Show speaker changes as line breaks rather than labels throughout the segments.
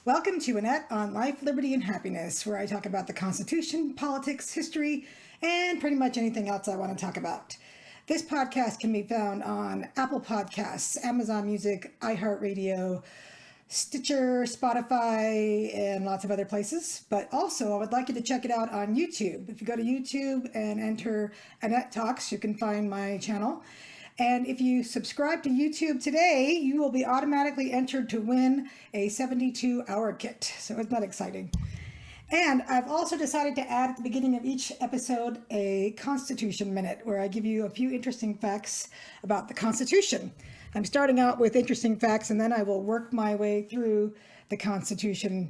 Welcome to Annette on Life, Liberty, and Happiness, where I talk about the Constitution, politics, history, and pretty much anything else I want to talk about. This podcast can be found on Apple Podcasts, Amazon Music, iHeartRadio, Stitcher, Spotify, and lots of other places. But also, I would like you to check it out on YouTube. If you go to YouTube and enter Annette Talks, you can find my channel. And if you subscribe to YouTube today, you will be automatically entered to win a 72-hour kit. So isn't that exciting? And I've also decided to add at the beginning of each episode a Constitution Minute, where I give you a few interesting facts about the Constitution. I'm starting out with interesting facts, and then I will work my way through the Constitution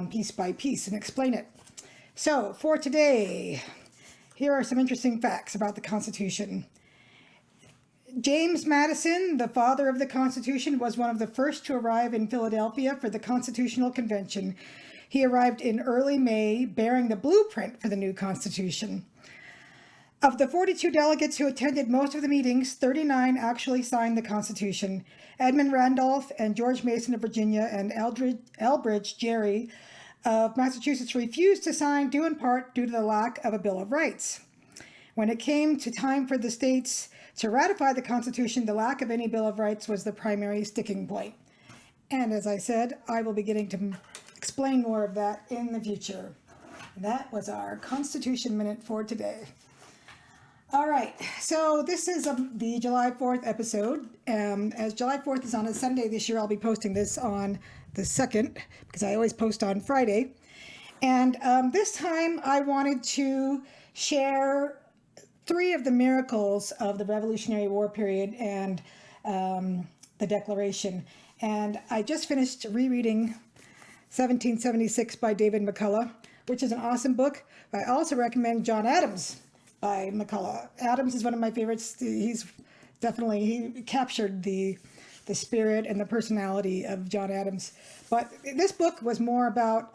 piece by piece and explain it. So for today, here are some interesting facts about the Constitution. James Madison, the father of the Constitution, was one of the first to arrive in Philadelphia for the Constitutional Convention. He arrived in early May bearing the blueprint for the new Constitution. Of the 42 delegates who attended most of the meetings, 39 actually signed the Constitution. Edmund Randolph and George Mason of Virginia and Elbridge Gerry of Massachusetts refused to sign, due in part due to the lack of a Bill of Rights. When it came to time for the states to ratify the Constitution, the lack of any Bill of Rights was the primary sticking point. And as I said, I will be getting to explain more of that in the future. That was our Constitution Minute for today. All right, so this is the July 4th episode. As July 4th is on a Sunday this year, I'll be posting this on the 2nd, because I always post on Friday. And this time I wanted to share 3 of the miracles of the Revolutionary War period and the Declaration. And I just finished rereading 1776 by David McCollough, which is an awesome book. I also recommend John Adams by McCollough. Adams is one of my favorites. He captured the spirit and the personality of John Adams. But this book was more about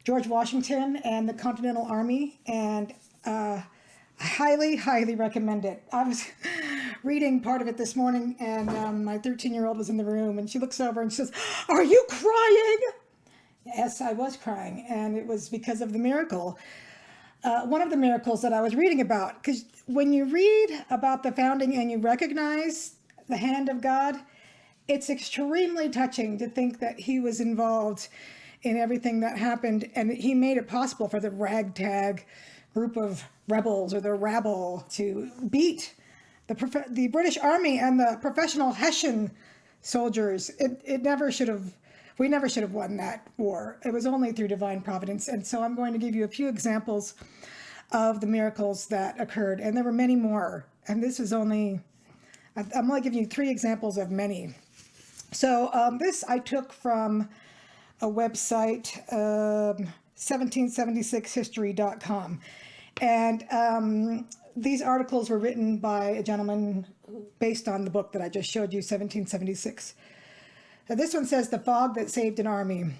George Washington and the Continental Army, and highly, highly recommend it. I was reading part of it this morning, and my 13-year-old was in the room, and she looks over and she says, "Are you crying?" Yes, I was crying, and it was because of the miracle. One of the miracles that I was reading about, because when you read about the founding and you recognize the hand of God, it's extremely touching to think that he was involved in everything that happened, and he made it possible for the ragtag group of rebels, or the rabble, to beat the British Army and the professional Hessian soldiers. We never should have won that war. It was only through divine providence. And so I'm going to give you a few examples of the miracles that occurred, and there were many more. And this is I'm only giving you 3 examples of many. So this I took from a website, 1776history.com. And these articles were written by a gentleman based on the book that I just showed you, 1776. Now, this one says, "The fog that saved an army.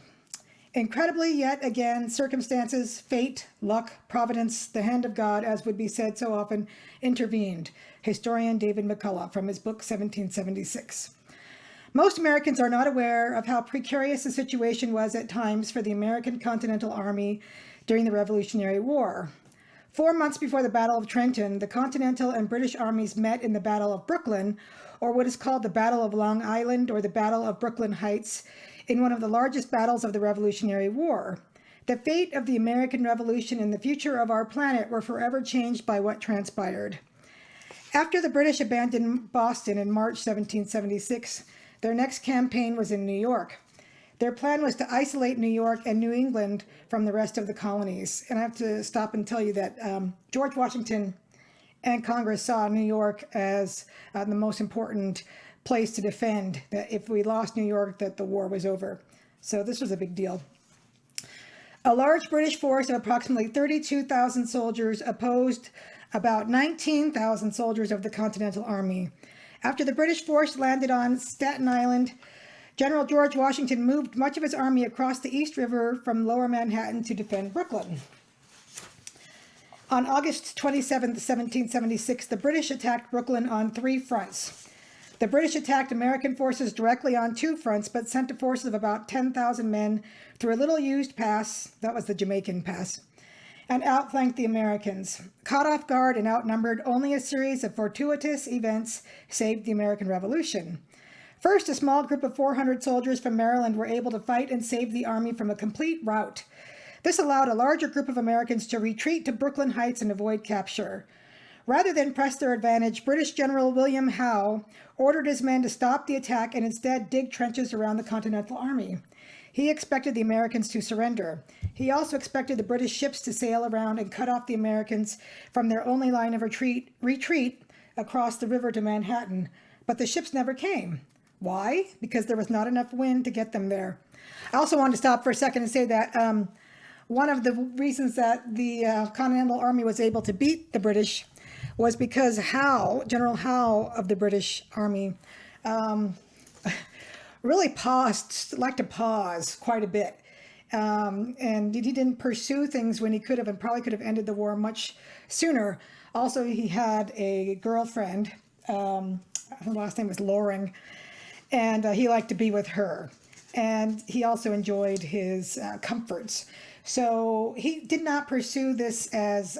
Incredibly, yet again, circumstances, fate, luck, providence, the hand of God, as would be said so often, intervened." Historian David McCollough, from his book 1776. Most Americans are not aware of how precarious the situation was at times for the American Continental Army during the Revolutionary War. 4 months before the Battle of Trenton, the Continental and British armies met in the Battle of Brooklyn, or what is called the Battle of Long Island, or the Battle of Brooklyn Heights, in one of the largest battles of the Revolutionary War. The fate of the American Revolution and the future of our planet were forever changed by what transpired. After the British abandoned Boston in March 1776, their next campaign was in New York. Their plan was to isolate New York and New England from the rest of the colonies. And I have to stop and tell you that George Washington and Congress saw New York as the most important place to defend, that if we lost New York, that the war was over. So this was a big deal. A large British force of approximately 32,000 soldiers opposed about 19,000 soldiers of the Continental Army. After the British force landed on Staten Island, General George Washington moved much of his army across the East River from Lower Manhattan to defend Brooklyn. On August 27, 1776, the British attacked Brooklyn on 3 fronts. The British attacked American forces directly on two fronts, but sent a force of about 10,000 men through a little-used pass, that was the Jamaican Pass, and outflanked the Americans. Caught off guard and outnumbered, only a series of fortuitous events saved the American Revolution. First, a small group of 400 soldiers from Maryland were able to fight and save the army from a complete rout. This allowed a larger group of Americans to retreat to Brooklyn Heights and avoid capture. Rather than press their advantage, British General William Howe ordered his men to stop the attack and instead dig trenches around the Continental Army. He expected the Americans to surrender. He also expected the British ships to sail around and cut off the Americans from their only line of retreat across the river to Manhattan. But the ships never came. Why? Because there was not enough wind to get them there. I also want to stop for a second and say that one of the reasons that the Continental Army was able to beat the British was because General Howe of the British Army, really liked to pause quite a bit. And he didn't pursue things when he could have, and probably could have ended the war much sooner. Also, he had a girlfriend, her last name was Loring, and he liked to be with her. And he also enjoyed his comforts. So he did not pursue this as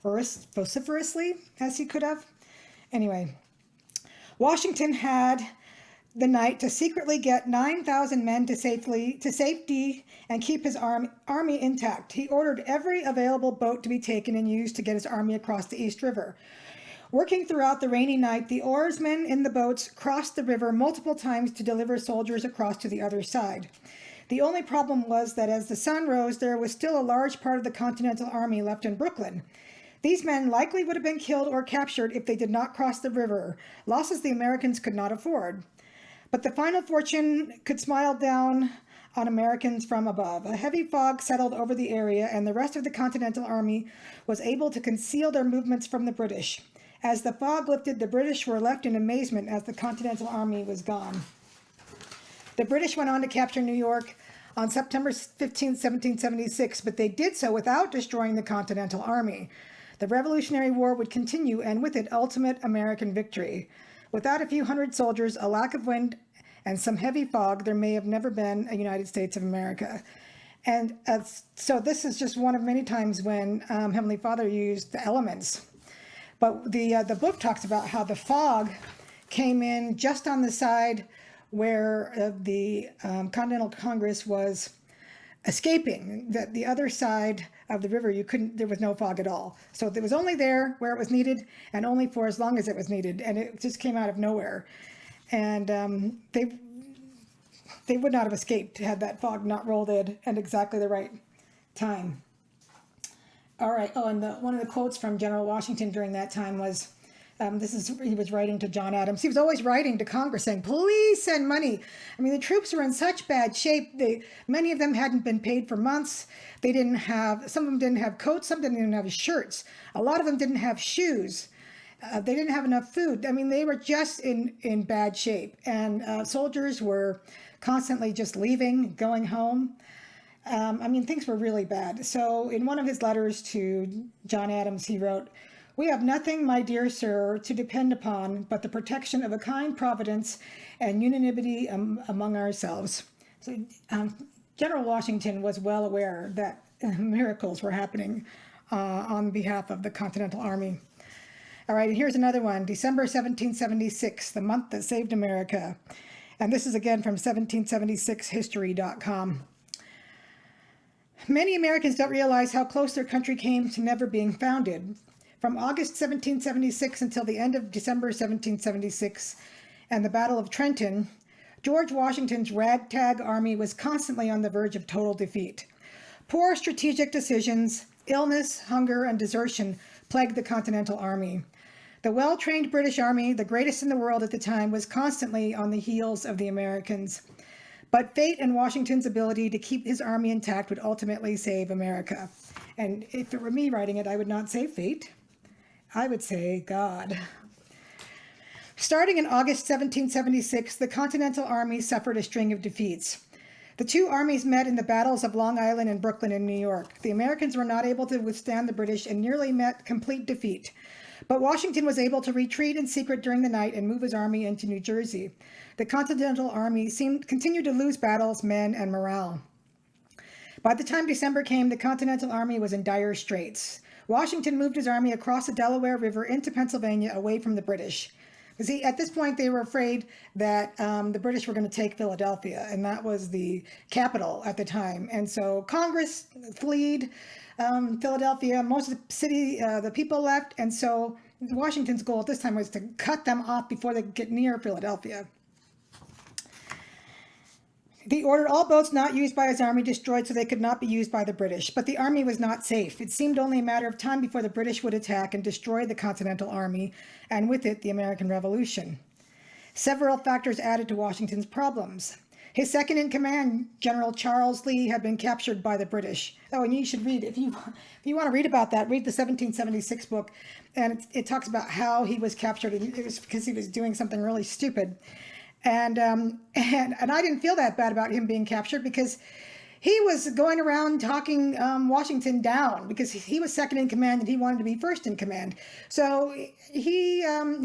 vociferously as he could have. Anyway, Washington had the night to secretly get 9,000 men to safety and keep his army intact. He ordered every available boat to be taken and used to get his army across the East River. Working throughout the rainy night, the oarsmen in the boats crossed the river multiple times to deliver soldiers across to the other side. The only problem was that as the sun rose, there was still a large part of the Continental Army left in Brooklyn. These men likely would have been killed or captured if they did not cross the river, losses the Americans could not afford. But the final fortune could smile down on Americans from above. A heavy fog settled over the area, and the rest of the Continental Army was able to conceal their movements from the British. As the fog lifted, the British were left in amazement as the Continental Army was gone. The British went on to capture New York on September 15, 1776, but they did so without destroying the Continental Army. The Revolutionary War would continue, and with it, ultimate American victory. Without a few hundred soldiers, a lack of wind, and some heavy fog, there may have never been a United States of America. And so this is just one of many times when Heavenly Father used the elements. But the book talks about how the fog came in just on the side where the Continental Congress was escaping. That the other side of the river, there was no fog at all. So it was only there where it was needed, and only for as long as it was needed, and it just came out of nowhere. And they would not have escaped had that fog not rolled in at exactly the right time. All right. Oh, and one of the quotes from General Washington during that time was, he was writing to John Adams. He was always writing to Congress saying, please send money. I mean, the troops were in such bad shape. Many of them hadn't been paid for months. Some of them didn't have coats. Some didn't even have shirts. A lot of them didn't have shoes. They didn't have enough food. I mean, they were just in bad shape. And soldiers were constantly just leaving, going home. Things were really bad. So in one of his letters to John Adams, he wrote, "We have nothing, my dear sir, to depend upon but the protection of a kind providence and unanimity among ourselves." So General Washington was well aware that miracles were happening on behalf of the Continental Army. All right, and here's another one, December 1776, the month that saved America. And this is again from 1776history.com. Many Americans don't realize how close their country came to never being founded. From August 1776 until the end of December 1776 and the Battle of Trenton, George Washington's ragtag army was constantly on the verge of total defeat. Poor strategic decisions, illness, hunger, and desertion plagued the Continental Army. The well-trained British Army, the greatest in the world at the time, was constantly on the heels of the Americans. But fate and Washington's ability to keep his army intact would ultimately save America. And if it were me writing it, I would not say fate. I would say God. Starting in August 1776, the Continental Army suffered a string of defeats. The two armies met in the battles of Long Island and Brooklyn in New York. The Americans were not able to withstand the British and nearly met complete defeat. But Washington was able to retreat in secret during the night and move his army into New Jersey. The Continental Army continued to lose battles, men, and morale. By the time December came, the Continental Army was in dire straits. Washington moved his army across the Delaware River into Pennsylvania away from the British. See, at this point, they were afraid that the British were going to take Philadelphia, and that was the capital at the time. And so Congress fled Philadelphia. Most of the city, the people left. And so Washington's goal at this time was to cut them off before they get near Philadelphia. He ordered all boats not used by his army destroyed so they could not be used by the British. But the army was not safe. It seemed only a matter of time before the British would attack and destroy the Continental Army, and with it, the American Revolution. Several factors added to Washington's problems. His second in command, General Charles Lee, had been captured by the British. Oh, and you should read, if you want to read about that, read the 1776 book. And it talks about how he was captured. And it was because he was doing something really stupid. And I didn't feel that bad about him being captured because he was going around talking Washington down because he was second in command and he wanted to be first in command. So he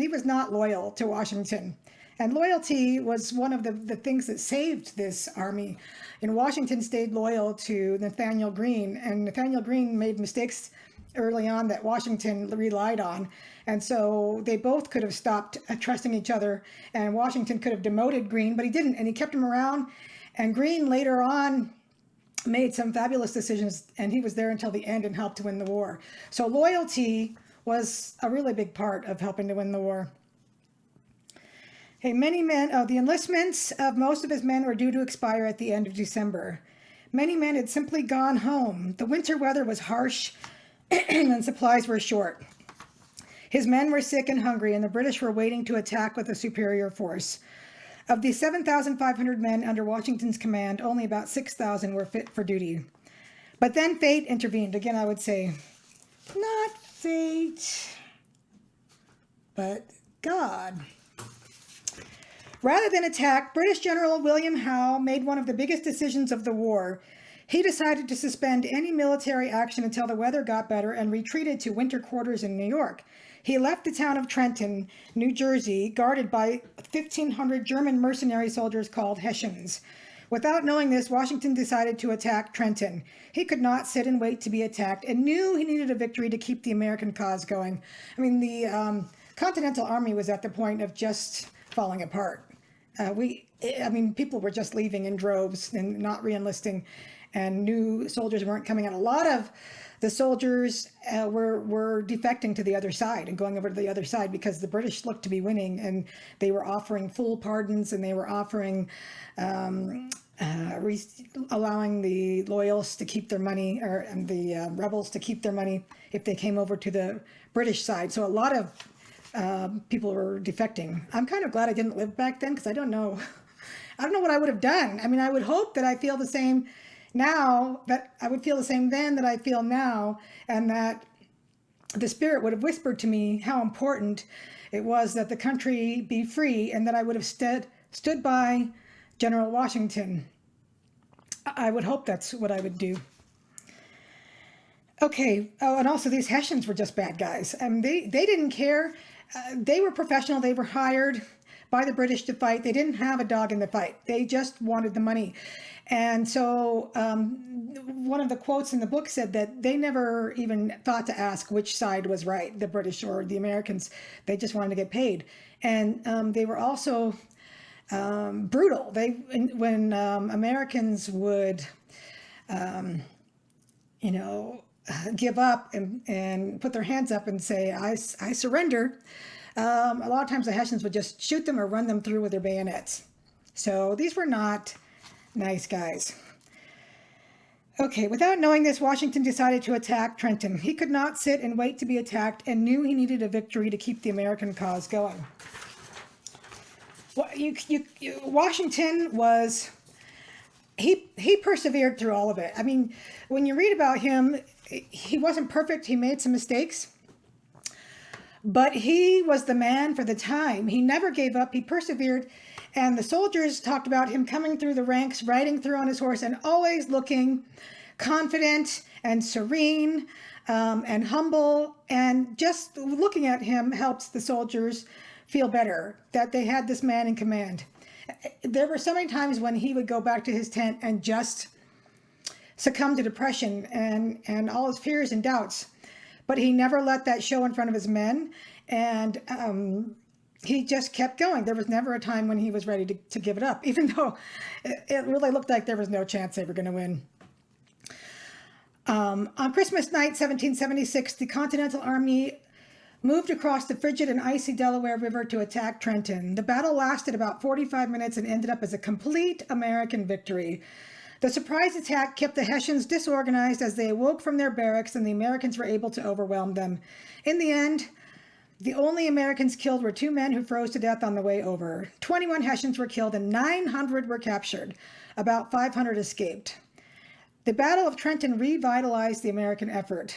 was not loyal to Washington. And loyalty was one of the things that saved this army. And Washington stayed loyal to Nathaniel Greene, and Nathaniel Greene made mistakes early on that Washington relied on. And so they both could have stopped trusting each other, and Washington could have demoted Greene, but he didn't, and he kept him around. And Greene later on made some fabulous decisions, and he was there until the end and helped to win the war. So loyalty was a really big part of helping to win the war. Hey, the enlistments of most of his men were due to expire at the end of December. Many men had simply gone home. The winter weather was harsh and supplies were short. His men were sick and hungry, and the British were waiting to attack with a superior force. Of the 7,500 men under Washington's command, only about 6,000 were fit for duty. But then fate intervened. Again, I would say, not fate, but God. Rather than attack, British General William Howe made one of the biggest decisions of the war. He decided to suspend any military action until the weather got better and retreated to winter quarters in New York. He left the town of Trenton, New Jersey, guarded by 1,500 German mercenary soldiers called Hessians. Without knowing this, Washington decided to attack Trenton. He could not sit and wait to be attacked and knew he needed a victory to keep the American cause going. I mean, the Continental Army was at the point of just falling apart. People were just leaving in droves and not re-enlisting, and new soldiers weren't coming in. A lot of the soldiers were defecting to the other side and going over to the other side because the British looked to be winning, and they were offering full pardons, and they were offering allowing the loyalists to keep their money, and the rebels to keep their money if they came over to the British side. So a lot of people were defecting. I'm kind of glad I didn't live back then because I don't know what I would have done. I mean, I would hope that I feel the same now, that I would feel the same then that I feel now, and that the Spirit would have whispered to me how important it was that the country be free, and that I would have stood by General Washington. I would hope that's what I would do. Okay. Oh, and also these Hessians were just bad guys. I mean, they didn't care. They were professional. They were hired by the British to fight. They didn't have a dog in the fight. They just wanted the money. And so one of the quotes in the book said that they never even thought to ask which side was right, the British or the Americans. They just wanted to get paid. And they were also brutal. When Americans would, give up and put their hands up and say, I surrender, a lot of times the Hessians would just shoot them or run them through with their bayonets. So these were not nice guys. Okay, without knowing this, Washington decided to attack Trenton. He could not sit and wait to be attacked and knew he needed a victory to keep the American cause going. Washington was, he persevered through all of it. I mean, when you read about him, he wasn't perfect. He made some mistakes, but he was the man for the time. He never gave up. He persevered. And the soldiers talked about him coming through the ranks, riding through on his horse, and always looking confident and serene. and humble. And just looking at him helps the soldiers feel better that they had this man in command. There were so many times when he would go back to his tent and just succumb to depression and all his fears and doubts. But he never let that show in front of his men. And he just kept going. There was never a time when he was ready to give it up, even though it really looked like there was no chance they were going to win. On Christmas night, 1776, the Continental Army moved across the frigid and icy Delaware River to attack Trenton. The battle lasted about 45 minutes and ended up as a complete American victory. The surprise attack kept the Hessians disorganized as they awoke from their barracks, and the Americans were able to overwhelm them. In the end, the only Americans killed were 2 men who froze to death on the way over. 21 Hessians were killed and 900 were captured. About 500 escaped. The Battle of Trenton revitalized the American effort.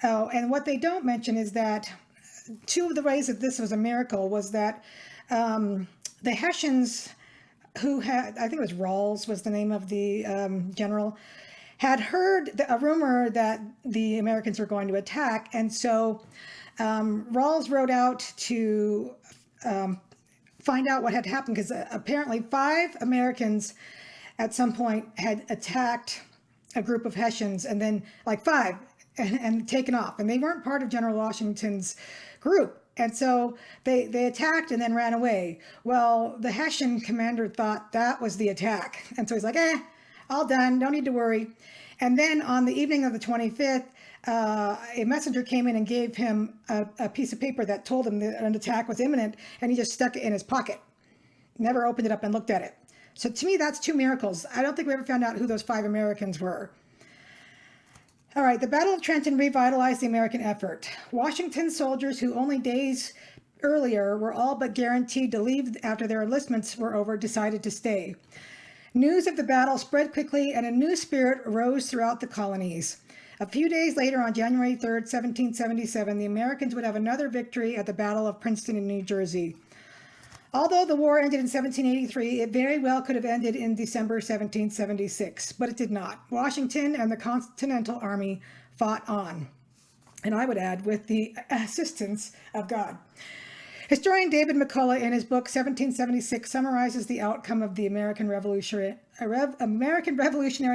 Oh, and what they don't mention is that 2 of the ways that this was a miracle was that the Hessians, who had, I think it was Rawls was the name of the general, had heard a rumor that the Americans were going to attack. And so Rawls rode out to find out what had happened, because apparently 5 Americans at some point had attacked a group of Hessians, and then like 5 and taken off, and they weren't part of General Washington's group. And so they attacked and then ran away. Well, the Hessian commander thought that was the attack. And so he's like, all done, don't need to worry. And then on the evening of the 25th, a messenger came in and gave him a piece of paper that told him that an attack was imminent, and he just stuck it in his pocket. Never opened it up and looked at it. So to me, that's 2 miracles. I don't think we ever found out who those 5 Americans were. All right, the Battle of Trenton revitalized the American effort. Washington's soldiers, who only days earlier were all but guaranteed to leave after their enlistments were over, decided to stay. News of the battle spread quickly, and a new spirit arose throughout the colonies. A few days later, on January 3rd, 1777, the Americans would have another victory at the Battle of Princeton in New Jersey. Although the war ended in 1783, it very well could have ended in December 1776, but it did not. Washington and the Continental Army fought on, and I would add, with the assistance of God. Historian David McCollough, in his book 1776, summarizes the outcome of the American Revolutionary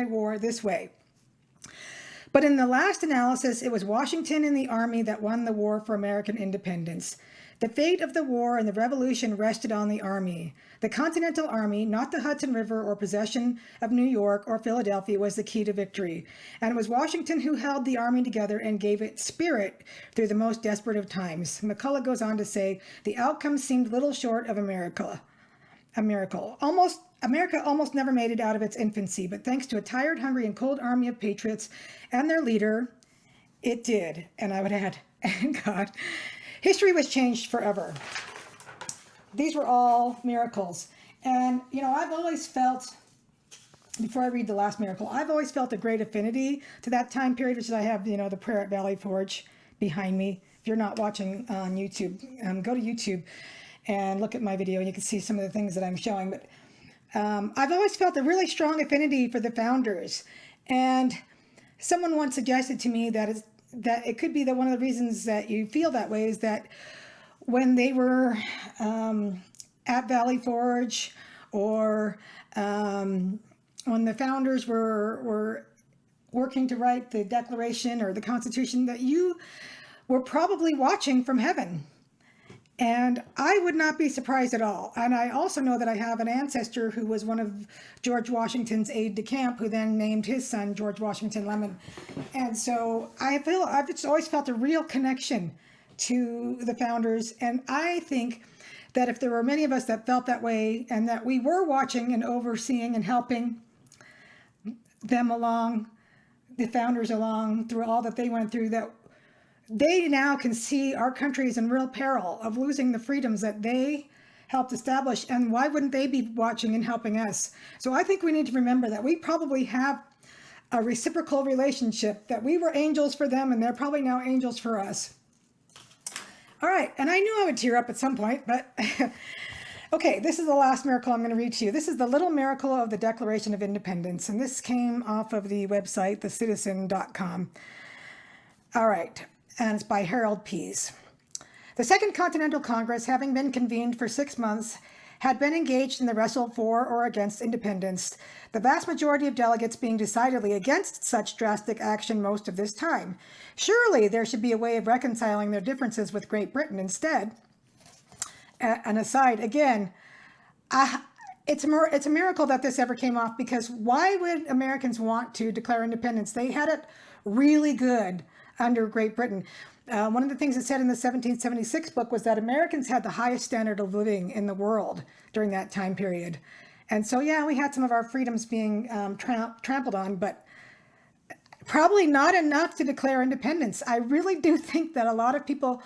War this way. But in the last analysis, it was Washington and the Army that won the war for American independence. The fate of the war and the revolution rested on the Army. The Continental Army, not the Hudson River or possession of New York or Philadelphia, was the key to victory. And it was Washington who held the Army together and gave it spirit through the most desperate of times. McCollough goes on to say, the outcome seemed little short of a miracle. America almost never made it out of its infancy, but thanks to a tired, hungry, and cold army of patriots and their leader, it did. And I would add, and God, history was changed forever. These were all miracles. And, I've always felt, before I read the last miracle, I've always felt a great affinity to that time period, which is I have, the prayer at Valley Forge behind me. If you're not watching on YouTube, go to YouTube and look at my video, and you can see some of the things that I'm showing. But I've always felt a really strong affinity for the founders. And someone once suggested to me that it could be that one of the reasons that you feel that way is that when they were at Valley Forge, or when the founders were working to write the Declaration or the Constitution, that you were probably watching from heaven. And I would not be surprised at all. And I also know that I have an ancestor who was one of George Washington's aide-de-camp, who then named his son George Washington Lemon. And so I've just always felt a real connection to the founders. And I think that if there were many of us that felt that way, and that we were watching and overseeing and helping them along, the founders along, through all that they went through, that they now can see our country is in real peril of losing the freedoms that they helped establish. And why wouldn't they be watching and helping us? So I think we need to remember that we probably have a reciprocal relationship, that we were angels for them and they're probably now angels for us. All right, and I knew I would tear up at some point, but okay, this is the last miracle I'm going to read to you. This is the little miracle of the Declaration of Independence, and this came off of the website, thecitizen.com. All right, and it's by Harold Pease. The Second Continental Congress, having been convened for 6 months, had been engaged in the wrestle for or against independence, the vast majority of delegates being decidedly against such drastic action most of this time. Surely there should be a way of reconciling their differences with Great Britain instead. An aside, again, it's a miracle that this ever came off, because why would Americans want to declare independence? They had it really good under Great Britain. One of the things it said in the 1776 book was that Americans had the highest standard of living in the world during that time period. And so, yeah, we had some of our freedoms being trampled on, but probably not enough to declare independence. I really do think that a lot of people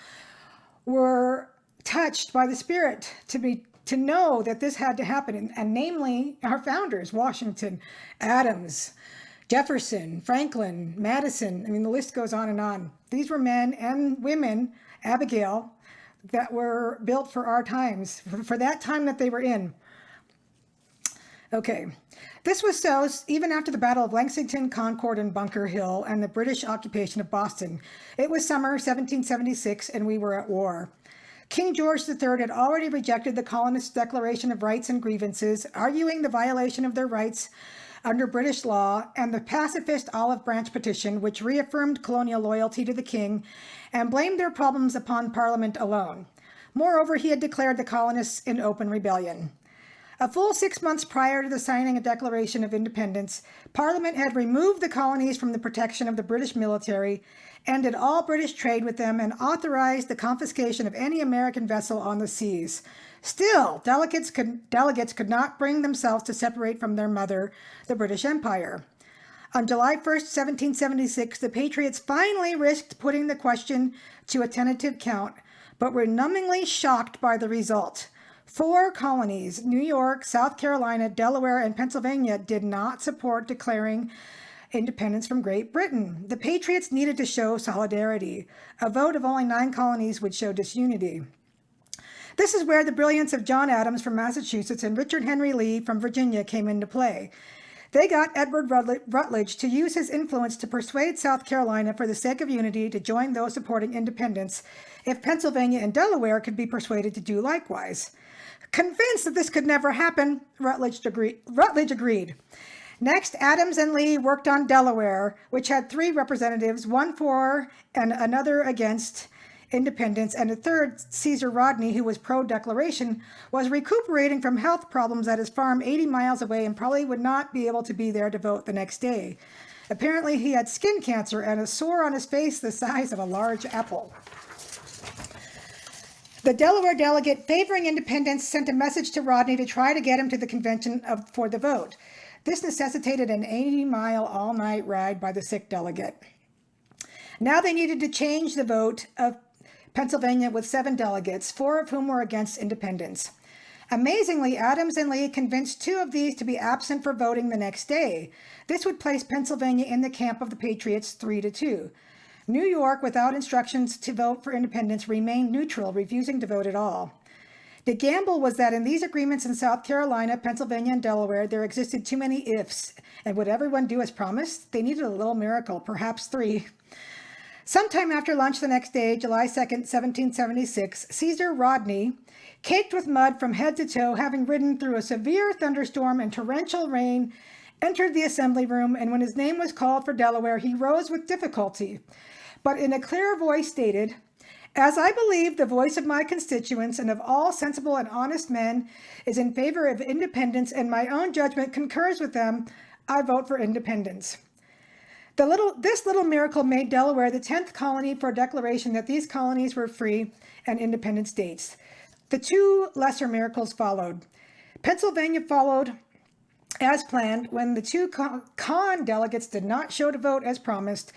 were touched by the spirit to know that this had to happen, and namely our founders, Washington, Adams, Jefferson, Franklin, Madison. I mean, the list goes on and on. These were men and women, Abigail, that were built for our times, for that time that they were in. Okay, this was so even after the Battle of Lexington, Concord, and Bunker Hill, and the British occupation of Boston. It was summer 1776, and we were at war. King George III had already rejected the colonists' Declaration of Rights and Grievances, arguing the violation of their rights under British law, and the pacifist Olive Branch Petition, which reaffirmed colonial loyalty to the king and blamed their problems upon Parliament alone. Moreover, he had declared the colonists in open rebellion. A full 6 months prior to the signing of Declaration of Independence, Parliament had removed the colonies from the protection of the British military, ended all British trade with them, and authorized the confiscation of any American vessel on the seas. Still, delegates could not bring themselves to separate from their mother, the British Empire. On July 1st, 1776, the Patriots finally risked putting the question to a tentative count, but were numbingly shocked by the result. 4 colonies, New York, South Carolina, Delaware, and Pennsylvania, did not support declaring independence from Great Britain. The Patriots needed to show solidarity. A vote of only 9 colonies would show disunity. This is where the brilliance of John Adams from Massachusetts and Richard Henry Lee from Virginia came into play. They got Edward Rutledge to use his influence to persuade South Carolina, for the sake of unity, to join those supporting independence, if Pennsylvania and Delaware could be persuaded to do likewise. Convinced that this could never happen, Rutledge agreed. Next, Adams and Lee worked on Delaware, which had 3 representatives, one for and another against independence, and a third, Caesar Rodney, who was pro-declaration, was recuperating from health problems at his farm 80 miles away and probably would not be able to be there to vote the next day. Apparently, he had skin cancer and a sore on his face the size of a large apple. The Delaware delegate favoring independence sent a message to Rodney to try to get him to the convention for the vote. This necessitated an 80-mile all-night ride by the sick delegate. Now they needed to change the vote of Pennsylvania with 7 delegates, 4 of whom were against independence. Amazingly, Adams and Lee convinced 2 of these to be absent for voting the next day. This would place Pennsylvania in the camp of the Patriots 3-2. New York, without instructions to vote for independence, remained neutral, refusing to vote at all. The gamble was that in these agreements in South Carolina, Pennsylvania, and Delaware, there existed too many ifs. And would everyone do as promised? They needed a little miracle, perhaps 3. Sometime after lunch the next day, July 2nd, 1776, Caesar Rodney, caked with mud from head to toe, having ridden through a severe thunderstorm and torrential rain, entered the assembly room, and when his name was called for Delaware, he rose with difficulty, but in a clear voice stated, "As I believe the voice of my constituents and of all sensible and honest men is in favor of independence, and my own judgment concurs with them, I vote for independence." This little miracle made Delaware the 10th colony for a declaration that these colonies were free and independent states. The 2 lesser miracles followed. Pennsylvania followed as planned when the 2 con delegates did not show to vote as promised,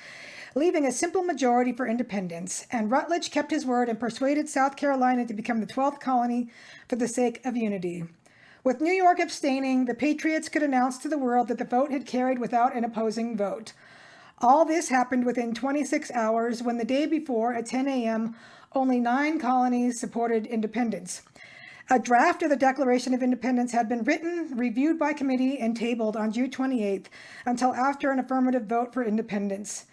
leaving a simple majority for independence, and Rutledge kept his word and persuaded South Carolina to become the 12th colony for the sake of unity. With New York abstaining, the Patriots could announce to the world that the vote had carried without an opposing vote. All this happened within 26 hours, when the day before, at 10 a.m., only 9 colonies supported independence. A draft of the Declaration of Independence had been written, reviewed by committee, and tabled on June 28th until after an affirmative vote for independence.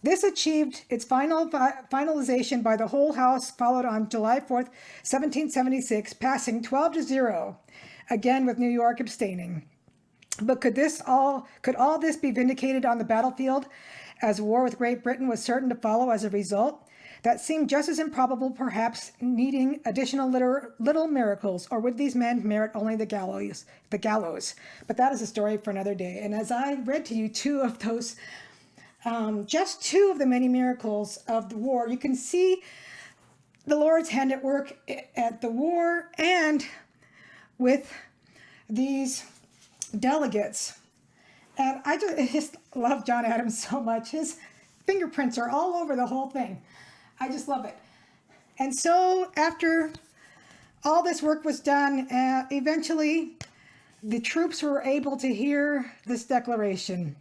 This achieved its finalization by the whole House, followed on July 4th, 1776, passing 12-0, again with New York abstaining. But could all this be vindicated on the battlefield, as war with Great Britain was certain to follow as a result? That seemed just as improbable, perhaps needing additional little miracles, or would these men merit only the gallows? But that is a story for another day. And as I read to you two of those, just two of the many miracles of the war, you can see the Lord's hand at work at the war and with these delegates. And I just love John Adams so much. His fingerprints are all over the whole thing. I just love it. And so after all this work was done, eventually the troops were able to hear this declaration.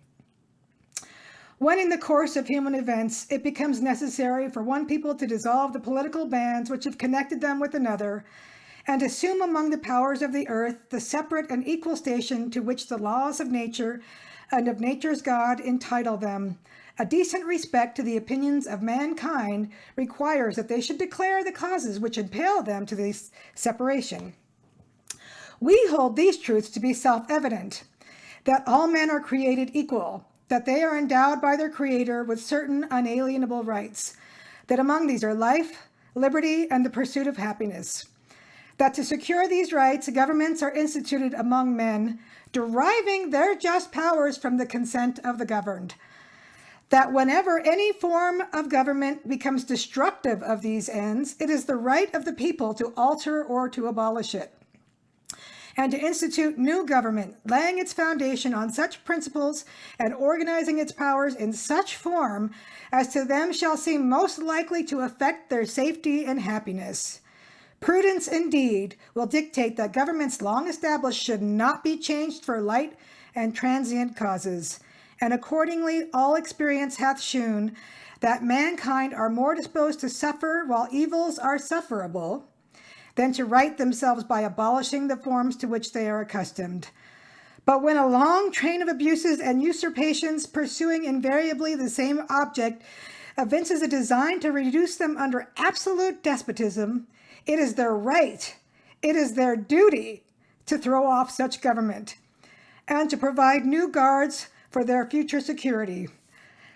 When in the course of human events, it becomes necessary for one people to dissolve the political bands which have connected them with another, and assume among the powers of the earth the separate and equal station to which the laws of nature and of nature's God entitle them, a decent respect to the opinions of mankind requires that they should declare the causes which impel them to this separation. We hold these truths to be self-evident, that all men are created equal, that they are endowed by their Creator with certain unalienable rights, that among these are life, liberty, and the pursuit of happiness, that to secure these rights, governments are instituted among men, deriving their just powers from the consent of the governed, that whenever any form of government becomes destructive of these ends, it is the right of the people to alter or to abolish it, and to institute new government, laying its foundation on such principles and organizing its powers in such form as to them shall seem most likely to affect their safety and happiness. Prudence, indeed, will dictate that governments long established should not be changed for light and transient causes. And accordingly, all experience hath shewn that mankind are more disposed to suffer while evils are sufferable than to right themselves by abolishing the forms to which they are accustomed. But when a long train of abuses and usurpations, pursuing invariably the same object, evinces a design to reduce them under absolute despotism, it is their right, it is their duty to throw off such government and to provide new guards for their future security.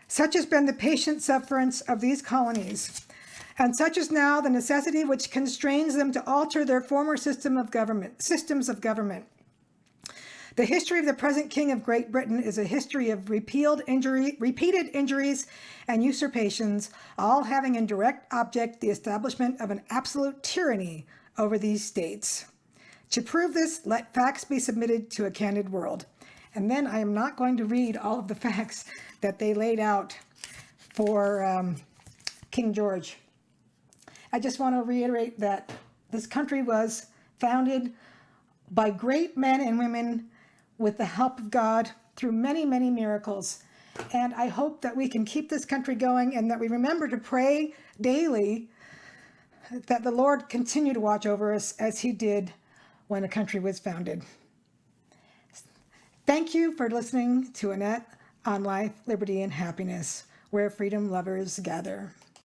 Such has been the patient sufferance of these colonies, and such is now the necessity which constrains them to alter their former systems of government. The history of the present King of Great Britain is a history of repeated injuries and usurpations, all having in direct object the establishment of an absolute tyranny over these states. To prove this, let facts be submitted to a candid world. And then I am not going to read all of the facts that they laid out for King George. I just want to reiterate that this country was founded by great men and women with the help of God through many, many miracles. And I hope that we can keep this country going and that we remember to pray daily that the Lord continue to watch over us as he did when the country was founded. Thank you for listening to Annette on Life, Liberty, and Happiness, where freedom lovers gather.